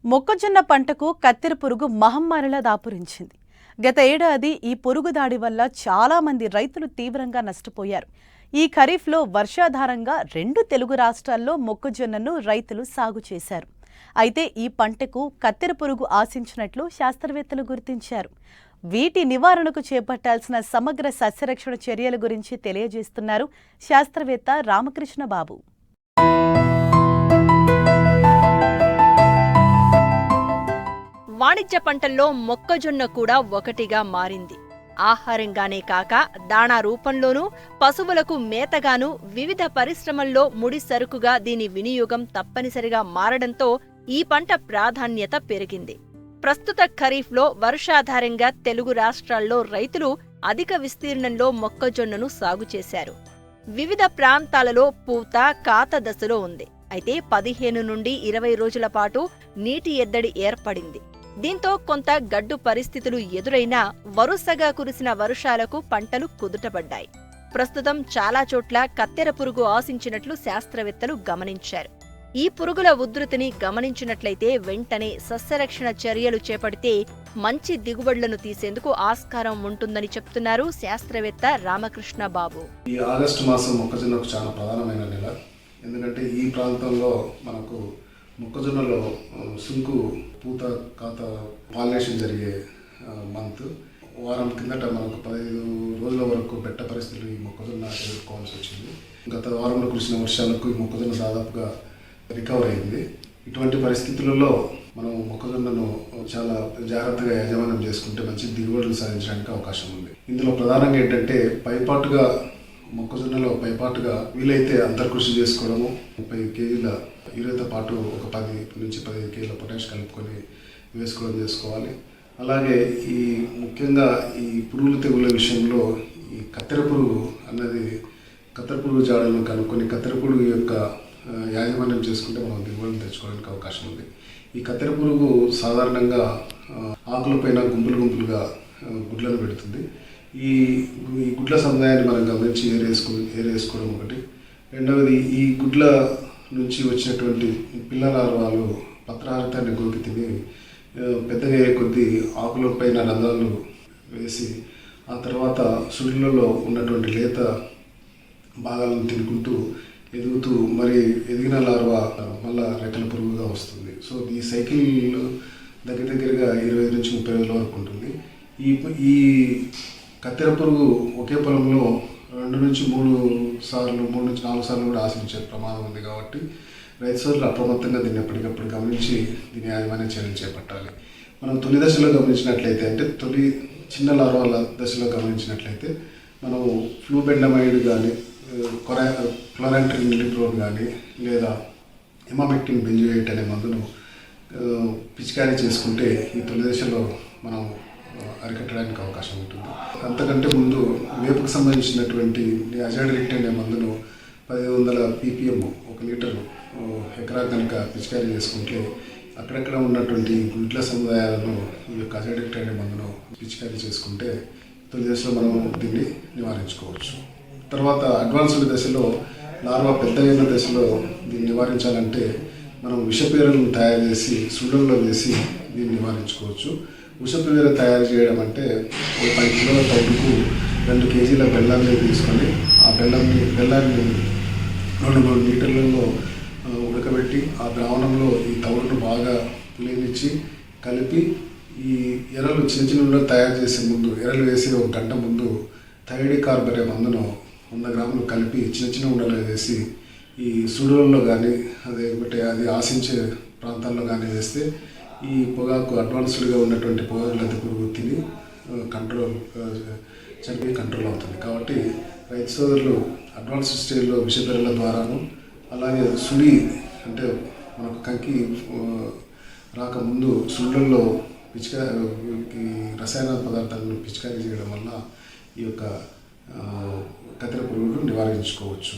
మొక్కజొన్న పంటకు కత్తెర పురుగు మహమ్మారిలా దాపురించింది. గత ఏడాది ఈ పురుగు దాడి వల్ల చాలా మంది రైతులు తీవ్రంగా నష్టపోయారు. ఈ ఖరీఫ్లో వర్షాధారంగా 2 తెలుగు రాష్ట్రాల్లో మొక్కజొన్నను రైతులు సాగు చేశారు. అయితే ఈ పంటకు కత్తెర పురుగు ఆశించినట్లు శాస్త్రవేత్తలు గుర్తించారు. వీటి నివారణకు చేపట్టాల్సిన సమగ్ర సస్యరక్షణ చర్యల గురించి తెలియజేస్తున్నారు శాస్త్రవేత్త రామకృష్ణ బాబు. వాణిజ్య పంటల్లో మొక్కజొన్న కూడా ఒకటిగా మారింది. ఆహారంగానే కాక దాణా రూపంలోనూ, పశువులకు మేతగాను, వివిధ పరిశ్రమల్లో ముడి సరుకుగా దీని వినియోగం తప్పనిసరిగా మారడంతో ఈ పంట ప్రాధాన్యత పెరిగింది. ప్రస్తుత ఖరీఫ్లో వర్షాధారంగా తెలుగు రాష్ట్రాల్లో రైతులు అధిక విస్తీర్ణంలో మొక్కజొన్నను సాగు చేశారు. వివిధ ప్రాంతాలలో పూత, కాత దశలో ఉంది. అయితే 15 నుండి 20 రోజుల పాటు నీటి ఎద్దడి ఏర్పడింది. దీంతో కొంత గడ్డు పరిస్థితులు ఎదురైనా వరుసగా కురిసిన వర్షాలకు పంటలు కుదుటపడ్డాయి. ప్రస్తుతం చాలా చోట్ల కత్తెర పురుగు ఆశించినట్లు శాస్త్రవేత్తలు గమనించారు. ఈ పురుగుల ఉధృతిని గమనించినట్లయితే వెంటనే సస్యరక్షణ చర్యలు చేపడితే మంచి దిగుబడులను తీసేందుకు ఆస్కారం ఉంటుందని చెప్తున్నారు శాస్త్రవేత్త రామకృష్ణ బాబు. ఈ ఆగస్టు మాసం మొక్కజొన్నకు చాలా ప్రధానమైన నెల. ఎందుకంటే ఈ ప్రాంతంలో మనకు మొక్కజొన్నలో సుంకు, పూత, కాత, పాలినేషన్ జరిగే మంత్. వారం కిందట మనకు 15 రోజుల వరకు బెట్ట పరిస్థితులు ఈ మొక్కజొన్న ఎదుర్కోవాల్సి వచ్చింది. గత వారంలో కురిసిన వర్షాలకు ఈ మొక్కజొన్న దాదాపుగా రికవర్ అయింది. ఇటువంటి పరిస్థితులలో మనం మొక్కజొన్నను చాలా జాగ్రత్తగా యాజమాన్యం చేసుకుంటే మంచి దిగుబడులు సాధించడానికి అవకాశం ఉంది. ఇందులో ప్రధానంగా ఏంటంటే పైపాటుగా మొక్కజొన్నలో పైపాటుగా వీలైతే అంతర్కృషి చేసుకోవడము, 30 కేజీల యూరియాతో పాటు ఒక 10 నుంచి 15 కేజీల పొటాష్ కలుపుకొని వేసుకోవడం చేసుకోవాలి. అలాగే ఈ ముఖ్యంగా ఈ పురుగుల తెగుల విషయంలో ఈ కత్తెర పురుగు అన్నది కత్తెర పురుగు జాడలను కనుక్కొని కత్తెర పురుగు యొక్క యాజమాన్యం చేసుకుంటే మనం దిగుబడులు తెచ్చుకోవడానికి అవకాశం ఉంది. ఈ కత్తెర పురుగు సాధారణంగా ఆకులపైన గుంపులుగా గుడ్లను పెడుతుంది. ఈ గుడ్ల సముదాయాన్ని మనం గమనించి ఏరేసుకోవడం ఒకటి. రెండవది, ఈ గుడ్ల నుంచి వచ్చినటువంటి పిల్ల లార్వాలు పత్రహారితాన్ని గోకి తిని పెద్దగా అయ్యే కొద్దీ ఆకుల పైన రంధ్రాలు వేసి ఆ తర్వాత సుడులలో ఉన్నటువంటి లేత భాగాలను తినుకుంటూ ఎదుగుతూ మరి ఎదిగిన లార్వా మళ్ళా రెక్కల పురుగుగా వస్తుంది. సో ఈ సైకిల్ దగ్గరగా 20 నుంచి 30 రోజుల వరకు ఉంటుంది. ఈ కత్తెర పురుగు ఒకే పొలంలో 2 నుంచి 3 సార్లు 3 నుంచి 4 సార్లు కూడా ఆశించే ప్రమాదం ఉంది. కాబట్టి రైతు సోదరులు అప్రమత్తంగా దీన్ని ఎప్పటికప్పుడు గమనించి దీని యాజమాన్య చర్యలు చేపట్టాలి. మనం తొలి దశలో గమనించినట్లయితే, అంటే తొలి చిన్న లార్వాల దశలో గమనించినట్లయితే మనం ఫ్లూబెండమైడ్ కానీ, క్లోరాంట్రినిలిప్రోల్ కానీ లేదా ఇమామెక్టిన్ బెంజోయేట్ అనే మందును పిచికారీ చేసుకుంటే ఈ తొలి దశలో మనం అరికట్టడానికి అవకాశం ఉంటుంది. అంతకంటే ముందు వేపుకు సంబంధించినటువంటి అజాడిరిక్ట్ అనే మందును 1500 ppm 1 లీటరు ఎకరా కనుక పిచికారీ చేసుకుంటే అక్కడక్కడ ఉన్నటువంటి గుడ్ల సముదాయాలను ఈ యొక్క అజాడిరిక్ట్ అనే మందును పిచికారీ చేసుకుంటే తొలి దశలో మనం దీన్ని నివారించుకోవచ్చు. తర్వాత అడ్వాన్స్డ్ దశలో లార్వా పెద్దగైన దశలో దీన్ని నివారించాలంటే మనం విషపేరులను తయారు చేసి సుళ్ళల్లో వేసి దీన్ని నివారించుకోవచ్చు. విషపేర తయారు చేయడం అంటే ఒక 10 కిలోల తౌడుకు 2 కేజీల బెల్లాన్ని తీసుకొని ఆ బెల్లాన్ని 2-3 లీటర్లలో ఉడకబెట్టి ఆ ద్రావణంలో ఈ తౌడును బాగా పులినిచ్చి కలిపి ఈ ఎర్రలు చిన్న ఉండలు తయారు చేసే ముందు, ఎర్రలు వేసి 1 గంట ముందు థైడికార్బరే మందును 100 గ్రాములు కలిపి చిన్న ఉండలు వేసి ఈ సుడులలో కానీ అది ఆశించే ప్రాంతాల్లో కానీ వేస్తే ఈ పొగాకు అడ్వాన్స్డ్గా ఉన్నటువంటి పొగాకు లద్దె పురుగు తిని చనిపోయి కంట్రోల్ అవుతుంది. కాబట్టి రైతు సోదరులు అడ్వాన్స్ స్టేజ్లో విషపేరుల ద్వారాను, అలాగే సుడి అంటే మనకు కంకి రాకముందు సుళ్ళల్లో రసాయన పదార్థాలను పిచికారీ చేయడం వల్ల ఈ యొక్క కత్తెర పురుగును నివారించుకోవచ్చు.